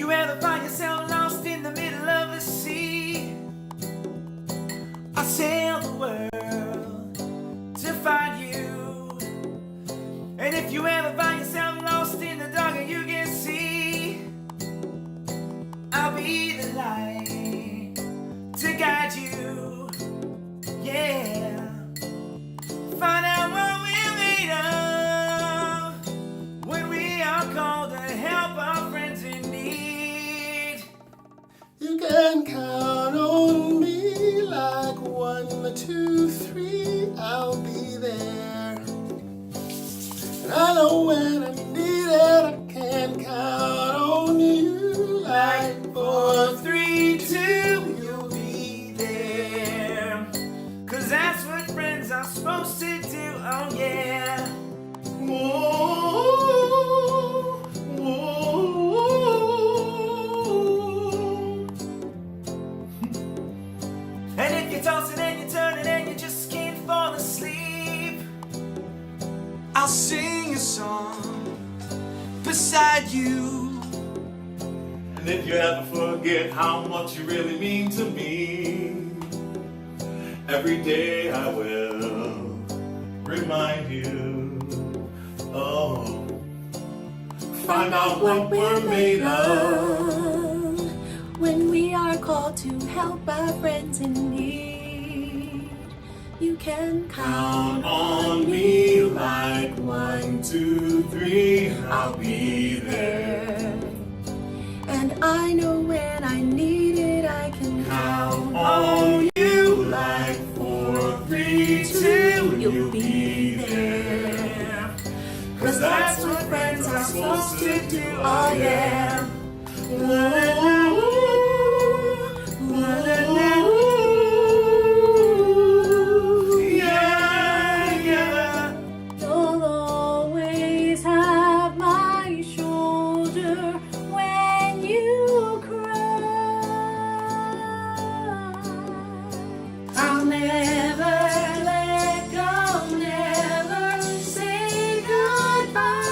you ever find yourself lost in the middle of the sea, I'll sail the world to find you. And if you ever find yourself lost in the dark and you can see, I'll be the light to guide you. Yeah. Find out what we're made of when we are called to help our friends in need. You can count on me like 1, 2, 3, I'll be there. And I know when I need it, I can count on you like 4, 3, 2, you'll be there. 'Cause that's what friends are supposed to do, oh yeah. Whoa, whoa. And if you're tossing and you're turning and you just can't fall asleep, I'll sing a song beside you. And if you ever forget how much you really mean to me, every day I will remind you. Oh, find out what we're made of when we are called to help our friends in need. You can count on me like 1, 2, 3, I'll be there. And I know when I need it, I can Count on you like 4, 3, 2, you'll be there. 'cause that's what friends are supposed to do, oh yeah. Yeah, yeah. You'll always have my shoulder when you cry. I'll never let go, never say goodbye.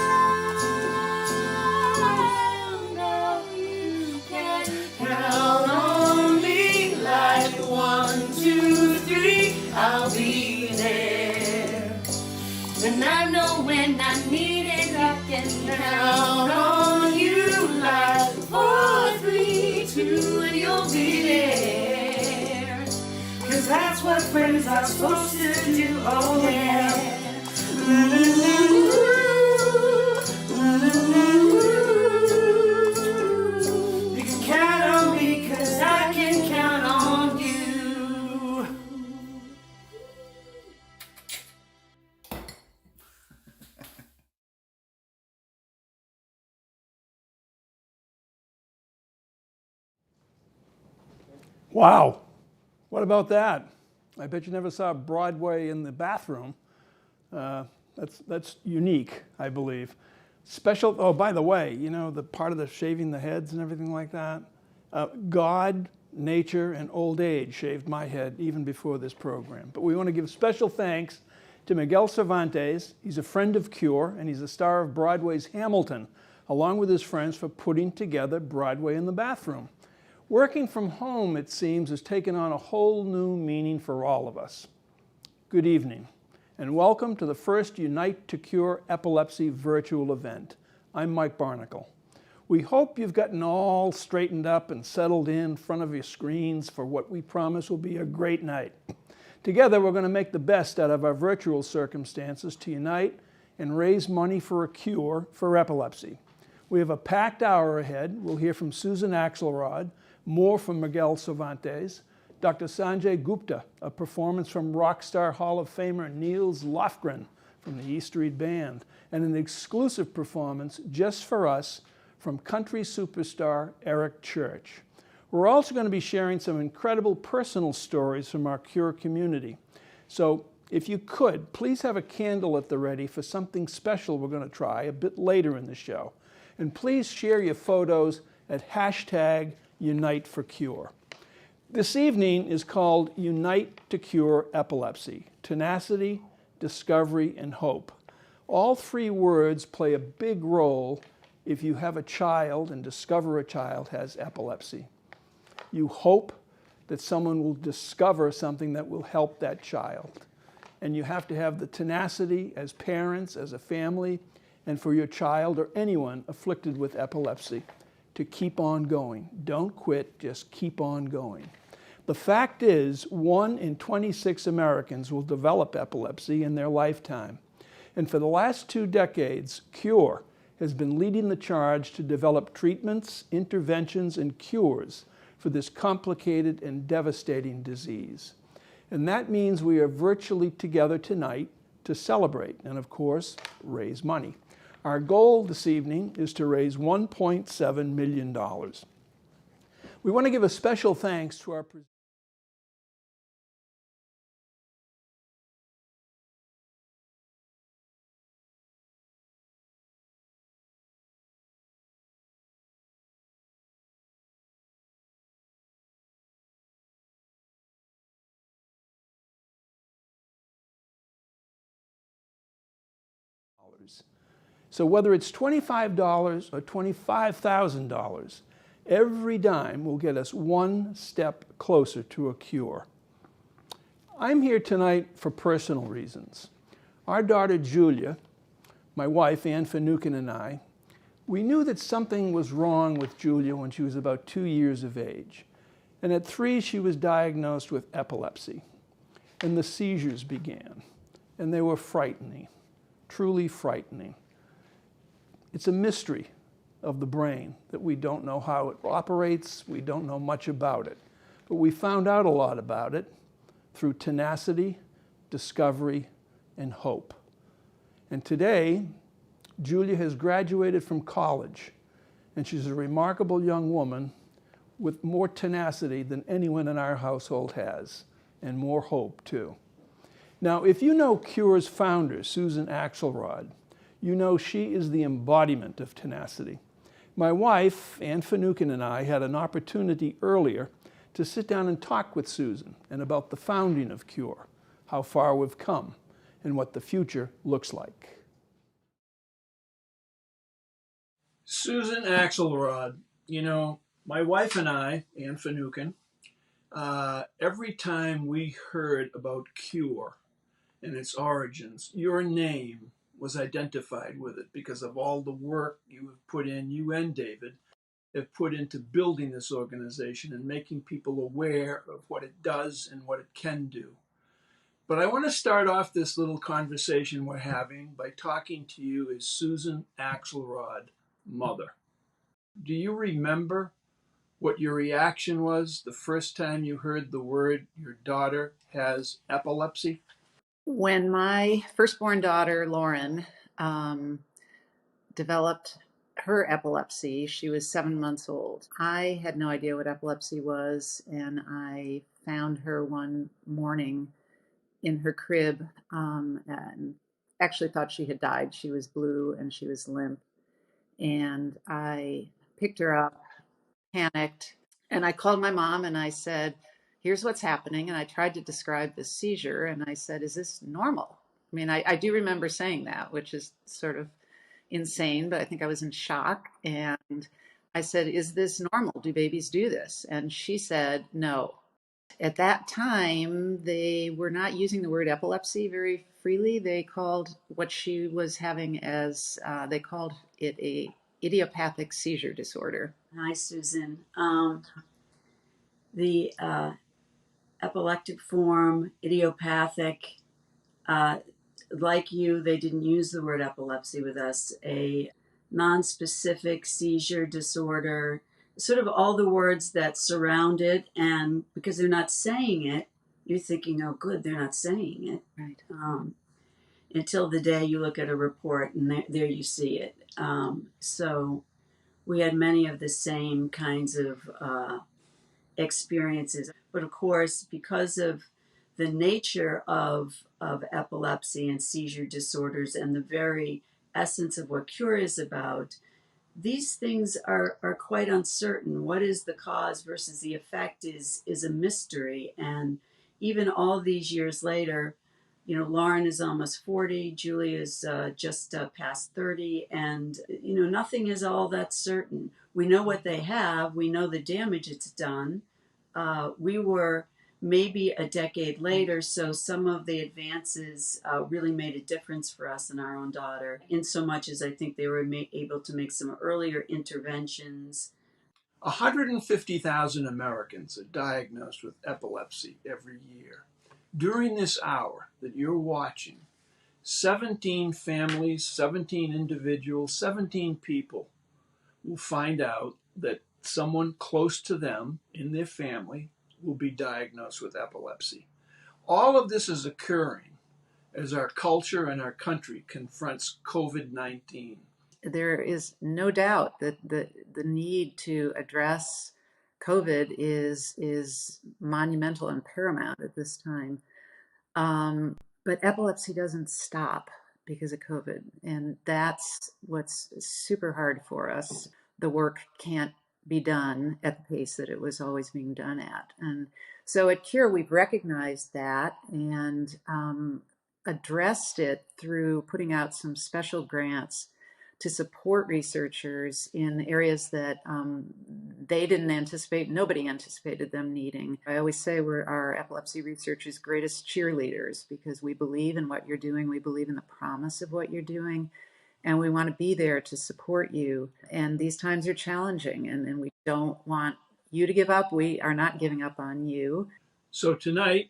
No, you can Count on me like 1, 2, 3, I'll be there. And I know when I need it, I can count on you like 4, 3, 2, and you'll be there. 'Cause that's what friends are supposed to do, oh yeah. You can count on me 'cause I can count on you. Wow, what about that? I bet you never saw Broadway in the bathroom. That's unique, I believe. Special, oh, by the way, you know, the part of the shaving the heads and everything like that? God, nature, and old age shaved my head even before this program. But we want to give special thanks to Miguel Cervantes. He's a friend of CURE, and he's the star of Broadway's Hamilton, along with his friends, for putting together Broadway in the bathroom. Working from home, it seems, has taken on a whole new meaning for all of us. Good evening, and welcome to the first Unite to Cure Epilepsy virtual event. I'm Mike Barnicle. We hope you've gotten all straightened up and settled in front of your screens for what we promise will be a great night. Together, we're going to make the best out of our virtual circumstances to unite and raise money for a cure for epilepsy. We have a packed hour ahead. We'll hear from Susan Axelrod, more from Miguel Cervantes, Dr. Sanjay Gupta, a performance from rock star Hall of Famer Nils Lofgren from the E Street Band, and an exclusive performance just for us from country superstar Eric Church. We're also going to be sharing some incredible personal stories from our CURE community. So if you could, please have a candle at the ready for something special we're going to try a bit later in the show. And please share your photos at #UniteForCure. This evening is called Unite to Cure Epilepsy: Tenacity, Discovery, and Hope. All three words play a big role if you have a child and discover a child has epilepsy. You hope that someone will discover something that will help that child. And you have to have the tenacity as parents, as a family, and for your child or anyone afflicted with epilepsy to keep on going. Don't quit, just keep on going. The fact is, 1 in 26 Americans will develop epilepsy in their lifetime. And for the last 2 decades, CURE has been leading the charge to develop treatments, interventions, and cures for this complicated and devastating disease. And that means we are virtually together tonight to celebrate and, of course, raise money. Our goal this evening is to raise $1.7 million. We want to give a special thanks to our So whether it's $25 or $25,000, every dime will get us one step closer to a cure. I'm here tonight for personal reasons. Our daughter Julia, my wife Ann Finucane, and I, we knew that something was wrong with Julia when she was about 2 years of age. And at 3, she was diagnosed with epilepsy. And the seizures began. And they were frightening, truly frightening. It's a mystery of the brain that we don't know how it operates. We don't know much about it. But we found out a lot about it through tenacity, discovery, and hope. And today, Julia has graduated from college, and she's a remarkable young woman with more tenacity than anyone in our household has, and more hope, too. Now, if you know CURE's founder, Susan Axelrod, you know she is the embodiment of tenacity. My wife, Ann Finucane, and I had an opportunity earlier to sit down and talk with Susan and about the founding of CURE, how far we've come, and what the future looks like. Susan Axelrod, you know, my wife and I, Ann Finucane, every time we heard about CURE and its origins, your name was identified with it because of all the work you have put in, you and David have put into building this organization and making people aware of what it does and what it can do. But I want to start off this little conversation we're having by talking to you as Susan Axelrod, mother. Do you remember what your reaction was the first time you heard the word your daughter has epilepsy? When my firstborn daughter, Lauren, developed her epilepsy, she was 7 months old. I had no idea what epilepsy was, and I found her one morning in her crib and actually thought she had died. She was blue and she was limp. And I picked her up, panicked, and I called my mom and I said, here's what's happening. And I tried to describe this seizure. And I said, is this normal? I mean, I do remember saying that, which is sort of insane, but I think I was in shock. And I said, is this normal? Do babies do this? And she said, no. At that time, they were not using the word epilepsy very freely. They called what she was having as, they called it a idiopathic seizure disorder. Hi, Susan. The epileptic form, idiopathic, like you, they didn't use the word epilepsy with us. A non-specific seizure disorder, sort of all the words that surround it, and because they're not saying it, you're thinking, oh, good, they're not saying it. Right. Until the day you look at a report and there you see it. So we had many of the same kinds of experiences. But of course, because of the nature of epilepsy and seizure disorders and the very essence of what CURE is about, these things are quite uncertain. What is the cause versus the effect is a mystery. And even all these years later, Lauren is almost 40, Julie is just past 30, and, nothing is all that certain. We know what they have, we know the damage it's done. We were maybe a decade later, so some of the advances really made a difference for us and our own daughter, in so much as I think they were able to make some earlier interventions. 150,000 Americans are diagnosed with epilepsy every year. During this hour that you're watching, 17 families, 17 individuals, 17 people will find out that someone close to them in their family will be diagnosed with epilepsy. All of this is occurring as our culture and our country confronts COVID-19. There is no doubt that the need to address COVID is monumental and paramount at this time. But epilepsy doesn't stop because of COVID, and that's what's super hard for us. The work can't be done at the pace that it was always being done at. And so at CURE, we've recognized that and addressed it through putting out some special grants to support researchers in areas that they didn't anticipate, nobody anticipated them needing. I always say we're our epilepsy researchers' greatest cheerleaders because we believe in what you're doing, we believe in the promise of what you're doing, and we want to be there to support you. And these times are challenging, and we don't want you to give up. We are not giving up on you. So tonight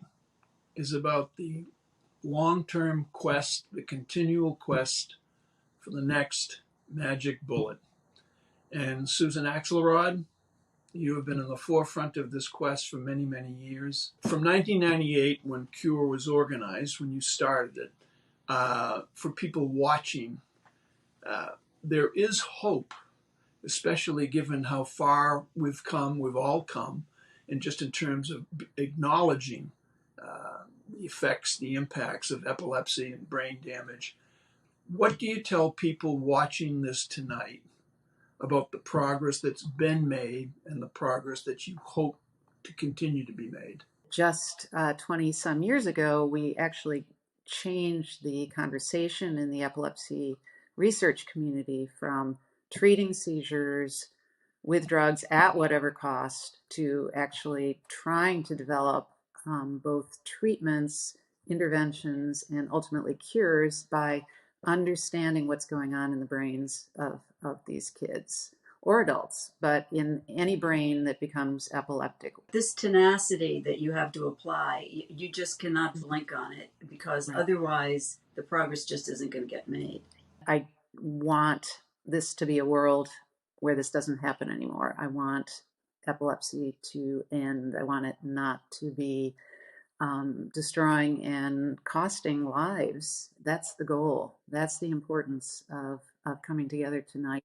is about the long-term quest, the continual quest for the next magic bullet. And Susan Axelrod, you have been in the forefront of this quest for many, many years. From 1998, when CURE was organized, when you started it, for people watching, there is hope, especially given how far we've all come, and just in terms of acknowledging the effects, the impacts of epilepsy and brain damage. What do you tell people watching this tonight about the progress that's been made and the progress that you hope to continue to be made? Just 20 some years ago, we actually changed the conversation in the epilepsy research community from treating seizures with drugs at whatever cost to actually trying to develop both treatments, interventions, and ultimately cures by understanding what's going on in the brains of these kids or adults, but in any brain that becomes epileptic. This tenacity that you have to apply, you just cannot blink on it because otherwise the progress just isn't going to get made. I want this to be a world where this doesn't happen anymore. I want epilepsy to end. I want it not to be destroying and costing lives. That's the goal. That's the importance of coming together tonight.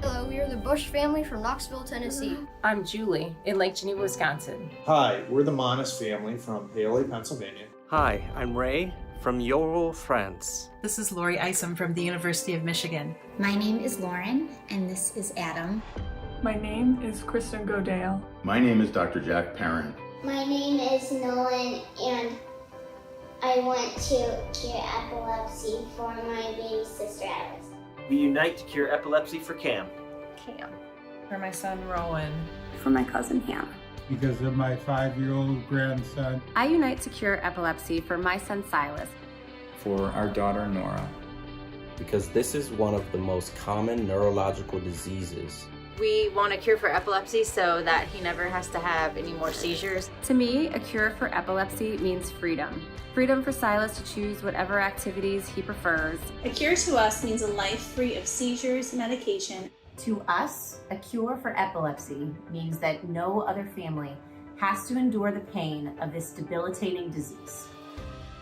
Hello, we are the Bush family from Knoxville, Tennessee. I'm Julie in Lake Geneva, Wisconsin. Hi, we're the Monis family from Paoli, Pennsylvania. Hi, I'm Ray from Yorul, France. This is Lori Isom from the University of Michigan. My name is Lauren, and this is Adam. My name is Kristen Godale. My name is Dr. Jack Perrin. My name is Nolan, and I went to CURE Epilepsy for my baby sister Alice. We unite to cure epilepsy for Cam. For my son Rowan. For my cousin Hannah. Because of my 5-year-old grandson. I unite to cure epilepsy for my son Silas. For our daughter Nora. Because this is one of the most common neurological diseases. We want a cure for epilepsy so that he never has to have any more seizures. To me, a cure for epilepsy means freedom. Freedom for Silas to choose whatever activities he prefers. A cure to us means a life free of seizures, medication. To us, a cure for epilepsy means that no other family has to endure the pain of this debilitating disease.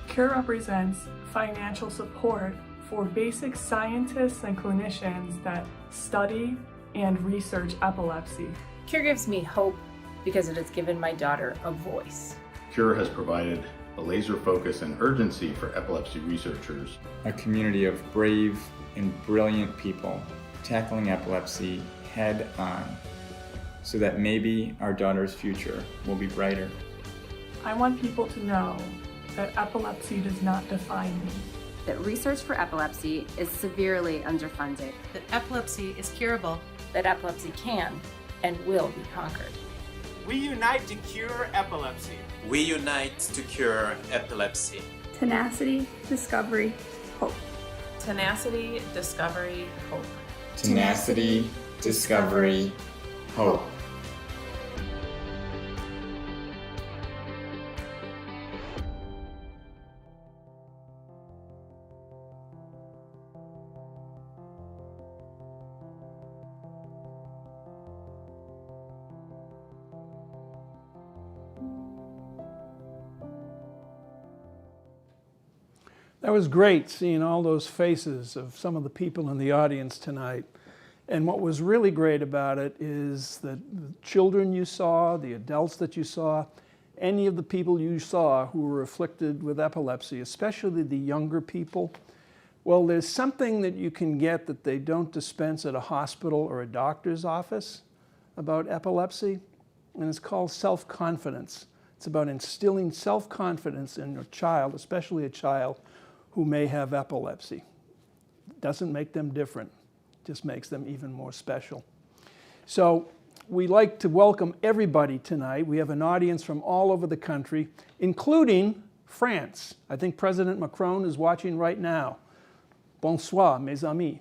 CURE represents financial support for basic scientists and clinicians that study and research epilepsy. CURE gives me hope because it has given my daughter a voice. CURE has provided a laser focus and urgency for epilepsy researchers. A community of brave and brilliant people tackling epilepsy head on so that maybe our daughter's future will be brighter. I want people to know that epilepsy does not define me. That research for epilepsy is severely underfunded. That epilepsy is curable. That epilepsy can and will be conquered. We unite to cure epilepsy. We unite to cure epilepsy. Tenacity, discovery, hope. Tenacity, discovery, hope. Tenacity, discovery, hope. That was great, seeing all those faces of some of the people in the audience tonight. And what was really great about it is that the children you saw, the adults that you saw, any of the people you saw who were afflicted with epilepsy, especially the younger people, well, there's something that you can get that they don't dispense at a hospital or a doctor's office about epilepsy, and it's called self-confidence. It's about instilling self-confidence in a child, especially a child who may have epilepsy. It doesn't make them different, it just makes them even more special. So we like to welcome everybody tonight. We have an audience from all over the country, including France. I think President Macron is watching right now. Bonsoir, mes amis.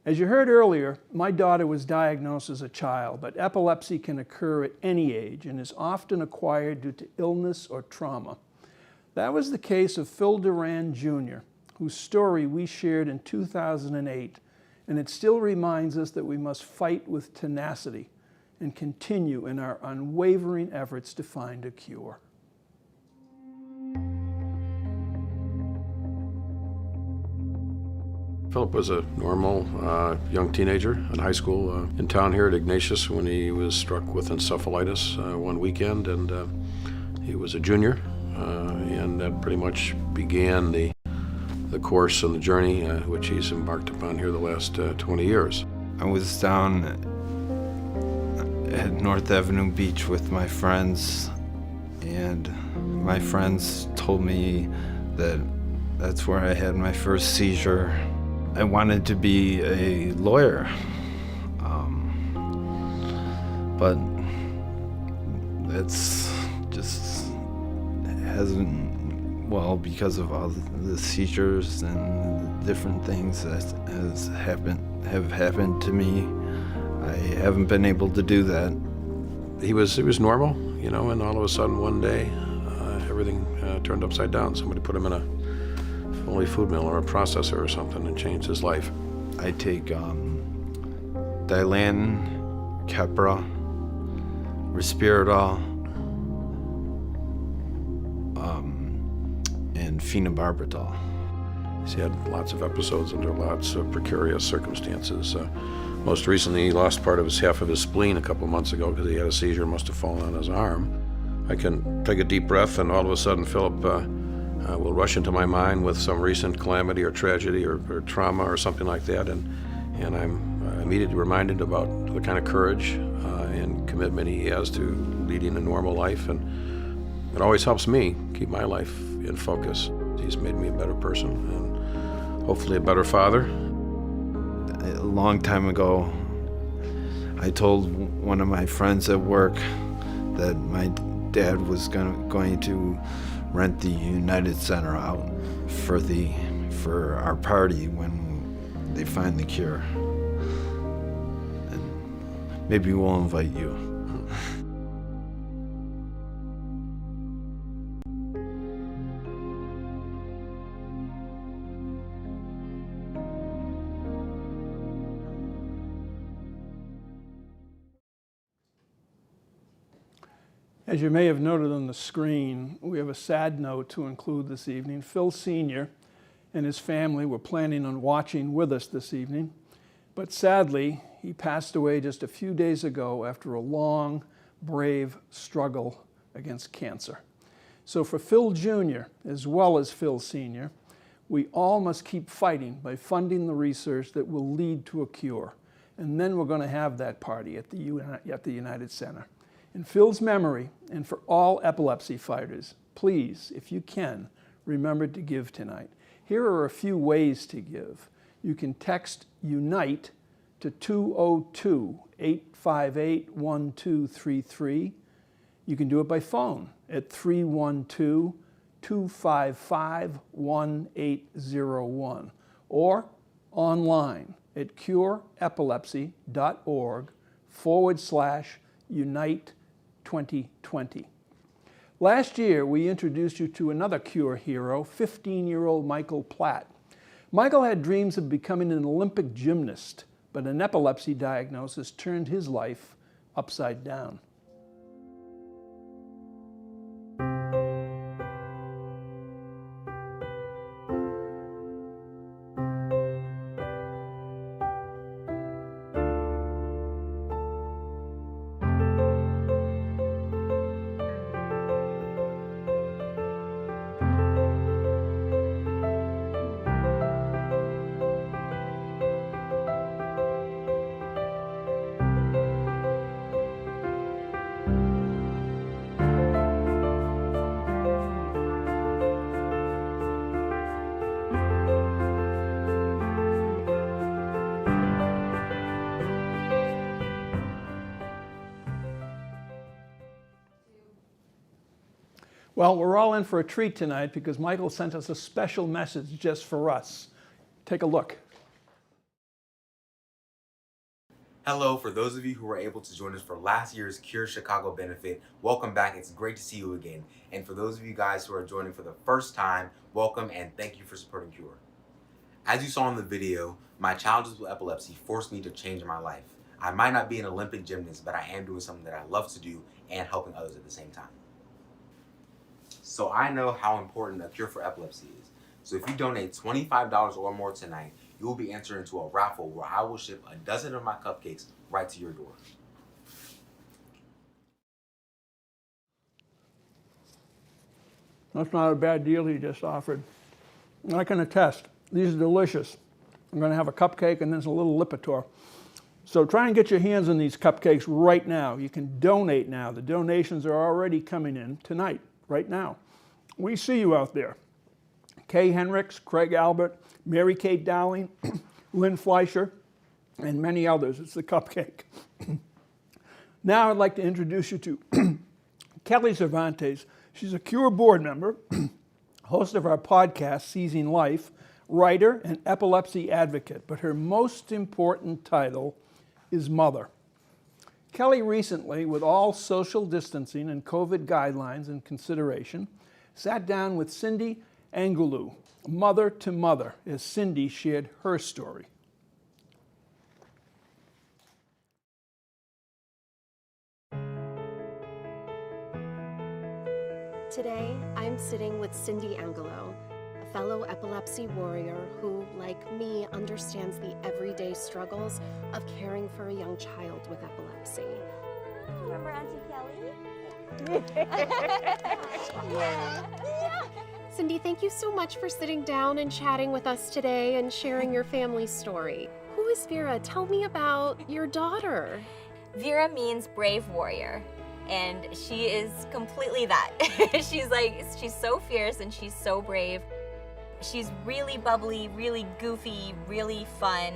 As you heard earlier, my daughter was diagnosed as a child, but epilepsy can occur at any age and is often acquired due to illness or trauma. That was the case of Phil Duran Jr., whose story we shared in 2008, and it still reminds us that we must fight with tenacity and continue in our unwavering efforts to find a cure. Philip was a normal young teenager in high school in town here at Ignatius when he was struck with encephalitis one weekend, and he was a junior, and that pretty much began the course and the journey which he's embarked upon here the last 20 years. I was down at North Avenue Beach with my friends, and my friends told me that that's where I had my first seizure. I wanted to be a lawyer, but that's just hasn't, well, because of all the seizures and different things that have happened to me, I haven't been able to do that. He was normal, you know, and all of a sudden one day everything turned upside down. Somebody put him in a only food mill or a processor or something and changed his life. I take Dilan, Keppra, Risperdal, and phenobarbital. He's had lots of episodes under lots of precarious circumstances. Most recently, he lost half of his spleen a couple months ago because he had a seizure, must have fallen on his arm. I can take a deep breath, and all of a sudden, Philip will rush into my mind with some recent calamity or tragedy or trauma or something like that, and I'm immediately reminded about the kind of courage and commitment he has to leading a normal life, and it always helps me keep my life in focus. He's made me a better person and hopefully a better father. A long time ago, I told one of my friends at work that my dad was going to rent the United Center out for our party when they find the cure. And maybe we'll invite you. As you may have noted on the screen, we have a sad note to include this evening. Phil Sr. and his family were planning on watching with us this evening, but sadly, he passed away just a few days ago after a long, brave struggle against cancer. So for Phil Jr. as well as Phil Sr., we all must keep fighting by funding the research that will lead to a cure. And then we're going to have that party at the United Center. In Phil's memory, and for all epilepsy fighters, please, if you can, remember to give tonight. Here are a few ways to give. You can text UNITE to 202-858-1233. You can do it by phone at 312-255-1801 or online at cureepilepsy.org/Unite 2020. Last year, we introduced you to another CURE hero, 15-year-old Michael Platt. Michael had dreams of becoming an Olympic gymnast, but an epilepsy diagnosis turned his life upside down. Well, we're all in for a treat tonight because Michael sent us a special message just for us. Take a look. Hello, for those of you who were able to join us for last year's CURE Chicago benefit, welcome back. It's great to see you again. And for those of you guys who are joining for the first time, welcome and thank you for supporting CURE. As you saw in the video, my challenges with epilepsy forced me to change my life. I might not be an Olympic gymnast, but I am doing something that I love to do and helping others at the same time. So I know how important a cure for epilepsy is. So if you donate $25 or more tonight, you will be entered into a raffle where I will ship a dozen of my cupcakes right to your door. That's not a bad deal he just offered. I can attest, these are delicious. I'm going to have a cupcake and then a little Lipitor. So try and get your hands on these cupcakes right now. You can donate now. The donations are already coming in tonight, right now. We see you out there. Kay Henricks, Craig Albert, Mary Kate Dowling, Lynn Fleischer, and many others. It's the cupcake. Now I'd like to introduce you to Kelly Cervantes. She's a CURE board member, host of our podcast, Seizing Life, writer and epilepsy advocate, but her most important title is mother. Kelly recently, with all social distancing and COVID guidelines in consideration, sat down with Cindy Angelou, mother to mother, as Cindy shared her story. Today, I'm sitting with Cindy Angelou, a fellow epilepsy warrior who, like me, understands the everyday struggles of caring for a young child with epilepsy. Remember Auntie Kelly? Yeah. Cindy, thank you so much for sitting down and chatting with us today and sharing your family story. Who is Vera? Tell me about your daughter. Vera means brave warrior, and she is completely that. She's so fierce and she's so brave. She's really bubbly, really goofy, really fun.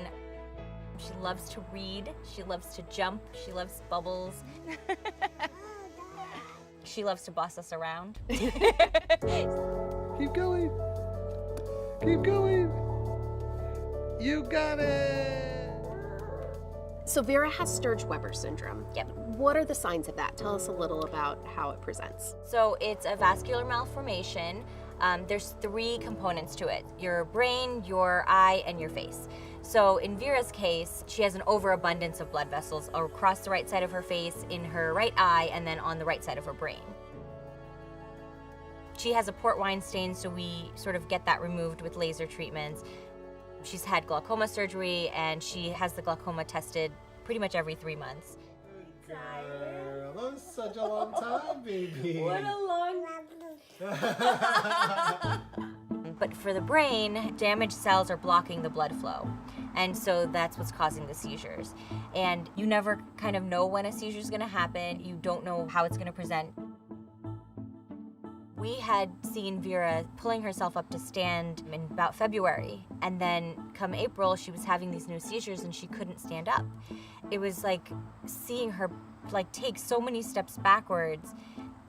She loves to read, she loves to jump, she loves bubbles. She loves to boss us around. Keep going. Keep going. You got it. So Vera has Sturge-Weber syndrome. Yep. What are the signs of that? Tell us a little about how it presents. So it's a vascular malformation. There's 3 components to it: your brain, your eye, and your face. So in Vera's case, she has an overabundance of blood vessels across the right side of her face, in her right eye, and then on the right side of her brain. She has a port wine stain, so we sort of get that removed with laser treatments. She's had glaucoma surgery, and she has the glaucoma tested pretty much every 3 months. Girl, that was such a long time, baby. What a long... But for the brain, damaged cells are blocking the blood flow. And so that's what's causing the seizures. And you never kind of know when a seizure is going to happen. You don't know how it's going to present. We had seen Vera pulling herself up to stand in about February, and then come April, she was having these new seizures and she couldn't stand up. It was like seeing her like take so many steps backwards.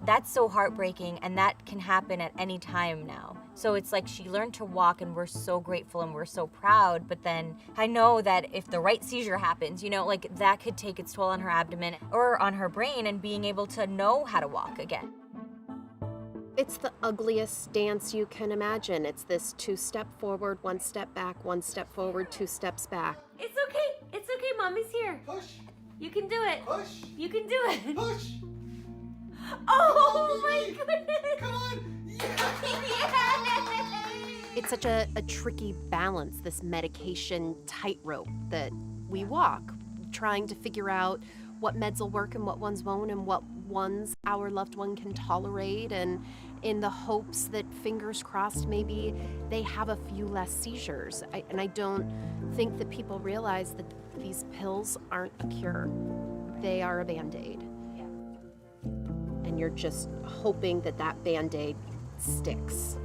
That's so heartbreaking, and that can happen at any time now. So it's like she learned to walk, and we're so grateful and we're so proud, but then I know that if the right seizure happens, you know, like that could take its toll on her abdomen or on her brain and being able to know how to walk again. It's the ugliest dance you can imagine. It's this 2-step forward, 1 step back, 1 step forward, 2 steps back. It's okay. It's okay. Mommy's here. Push. You can do it. Push. You can do it. Push. Oh my goodness. Come on. It's such a tricky balance, this medication tightrope that we walk, trying to figure out what meds will work and what ones won't, and what ones our loved one can tolerate, and in the hopes that, fingers crossed, maybe they have a few less seizures. And I don't think that people realize that these pills aren't a cure. They are a Band-Aid. Yeah. And you're just hoping that that Band-Aid sticks.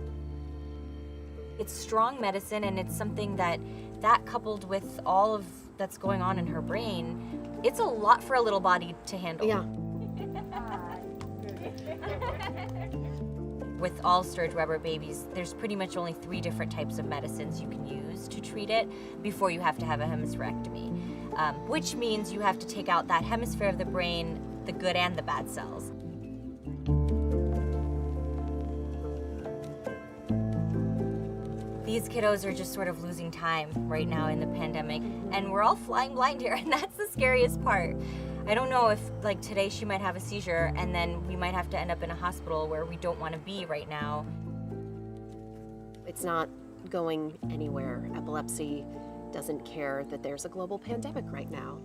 It's strong medicine, and it's something that coupled with all of that's going on in her brain, it's a lot for a little body to handle. Yeah. With all Sturge Weber babies, there's pretty much only 3 different types of medicines you can use to treat it before you have to have a hemispherectomy, which means you have to take out that hemisphere of the brain, the good and the bad cells. These kiddos are just sort of losing time right now in the pandemic, and we're all flying blind here, and that's the scariest part. I don't know if, like, today she might have a seizure, and then we might have to end up in a hospital where we don't want to be right now. It's not going anywhere. Epilepsy doesn't care that there's a global pandemic right now.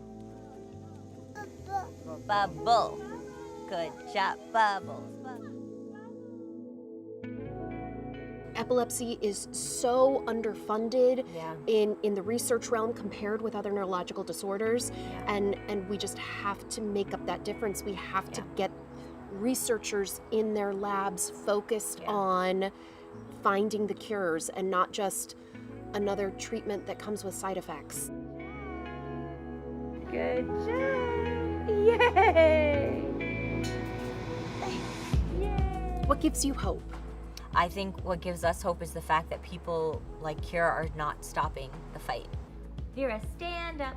Bubble. Good job, Bubbles. Epilepsy is so underfunded in the research realm compared with other neurological disorders, and we just have to make up that difference. We have to get researchers in their labs focused on finding the cures and not just another treatment that comes with side effects. Good job! Yay! What gives you hope? I think what gives us hope is the fact that people like CURE are not stopping the fight. Vera, stand up.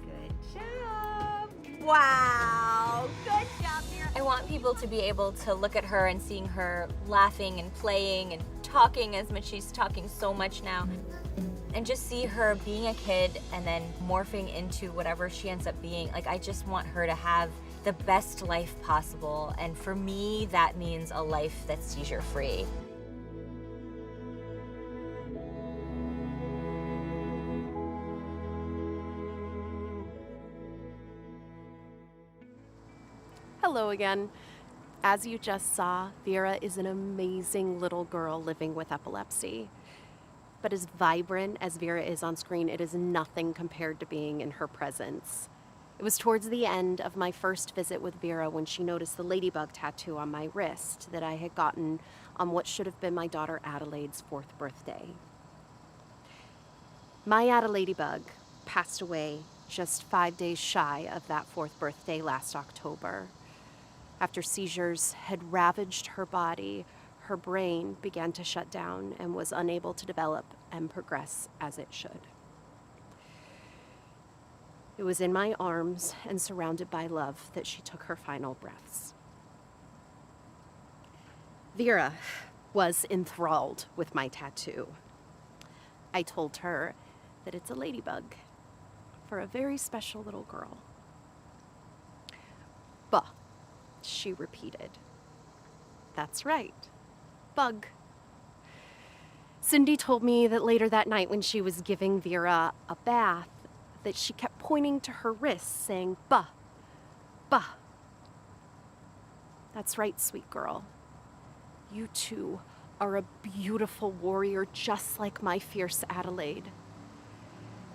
Good job. Wow, good job, Vera. I want people to be able to look at her and seeing her laughing and playing and talking as much. She's talking so much now. And just see her being a kid and then morphing into whatever she ends up being. Like, I just want her to have the best life possible, and for me that means a life that's seizure-free. Hello again. As you just saw, Vera is an amazing little girl living with epilepsy. But as vibrant as Vera is on screen, it is nothing compared to being in her presence. It was towards the end of my first visit with Vera when she noticed the ladybug tattoo on my wrist that I had gotten on what should have been my daughter Adelaide's 4th birthday. My Adelaideybug passed away just 5 days shy of that 4th birthday last October. After seizures had ravaged her body, her brain began to shut down and was unable to develop and progress as it should. It was in my arms and surrounded by love that she took her final breaths. Vera was enthralled with my tattoo. I told her that it's a ladybug for a very special little girl. Buh, she repeated. That's right, bug. Cindy told me that later that night when she was giving Vera a bath, that she kept pointing to her wrists, saying, "Bah, bah." That's right, sweet girl. You too are a beautiful warrior just like my fierce Adelaide.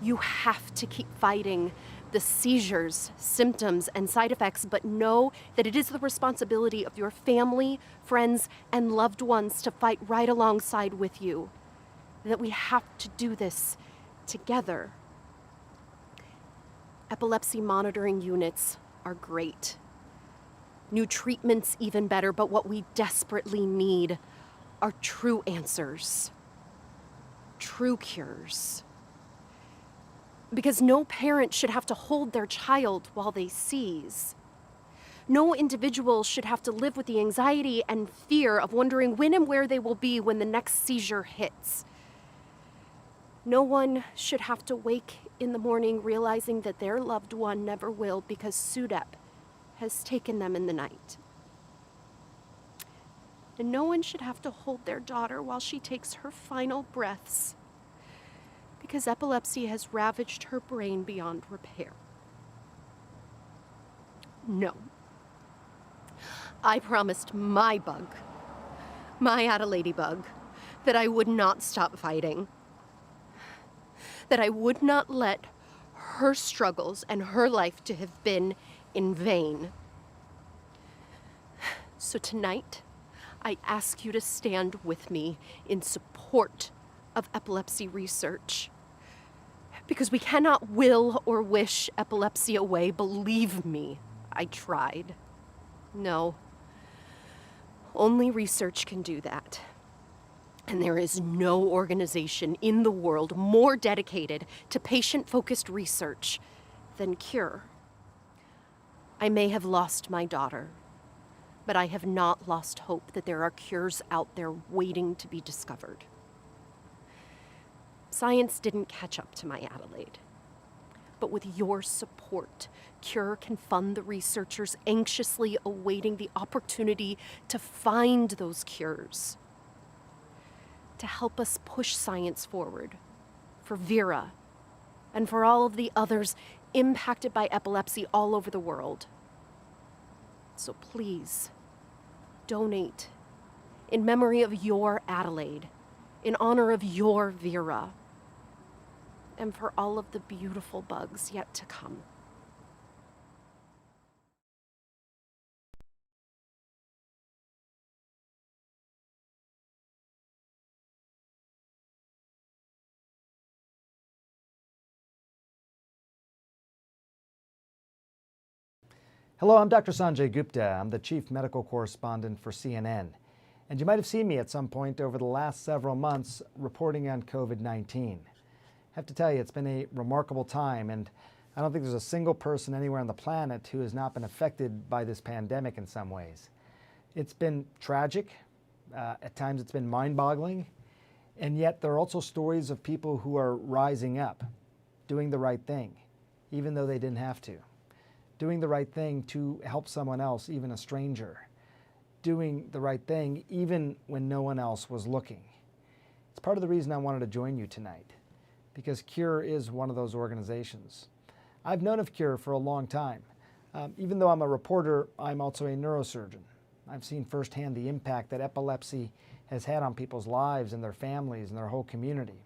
You have to keep fighting the seizures, symptoms, and side effects, but know that it is the responsibility of your family, friends, and loved ones to fight right alongside with you. That we have to do this together. Epilepsy monitoring units are great. New treatments even better, but what we desperately need are true answers. True cures. Because no parent should have to hold their child while they seize. No individual should have to live with the anxiety and fear of wondering when and where they will be when the next seizure hits. No one should have to wake in the morning realizing that their loved one never will because SUDEP has taken them in the night. And no one should have to hold their daughter while she takes her final breaths because epilepsy has ravaged her brain beyond repair. No. I promised my bug, my Adelaide bug, that I would not stop fighting. That I would not let her struggles and her life to have been in vain. So tonight, I ask you to stand with me in support of epilepsy research. Because we cannot will or wish epilepsy away. Believe me, I tried. No. Only research can do that. And there is no organization in the world more dedicated to patient-focused research than CURE. I may have lost my daughter, but I have not lost hope that there are cures out there waiting to be discovered. Science didn't catch up to my Adelaide. But with your support, CURE can fund the researchers anxiously awaiting the opportunity to find those cures. To help us push science forward, for Vera, and for all of the others impacted by epilepsy all over the world. So please, donate in memory of your Adelaide, in honor of your Vera, and for all of the beautiful bugs yet to come. Hello, I'm Dr. Sanjay Gupta. I'm the Chief Medical Correspondent for CNN. And you might have seen me at some point over the last several months reporting on COVID-19. I have to tell you, it's been a remarkable time, and I don't think there's a single person anywhere on the planet who has not been affected by this pandemic in some ways. It's been tragic. At times it's been mind-boggling. And yet there are also stories of people who are rising up, doing the right thing, even though they didn't have to. Doing the right thing to help someone else, even a stranger. Doing the right thing even when no one else was looking. It's part of the reason I wanted to join you tonight, because CURE is one of those organizations. I've known of CURE for a long time. Even though I'm a reporter, I'm also a neurosurgeon. I've seen firsthand the impact that epilepsy has had on people's lives and their families and their whole community.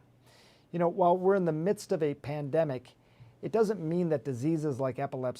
You know, while we're in the midst of a pandemic, it doesn't mean that diseases like epilepsy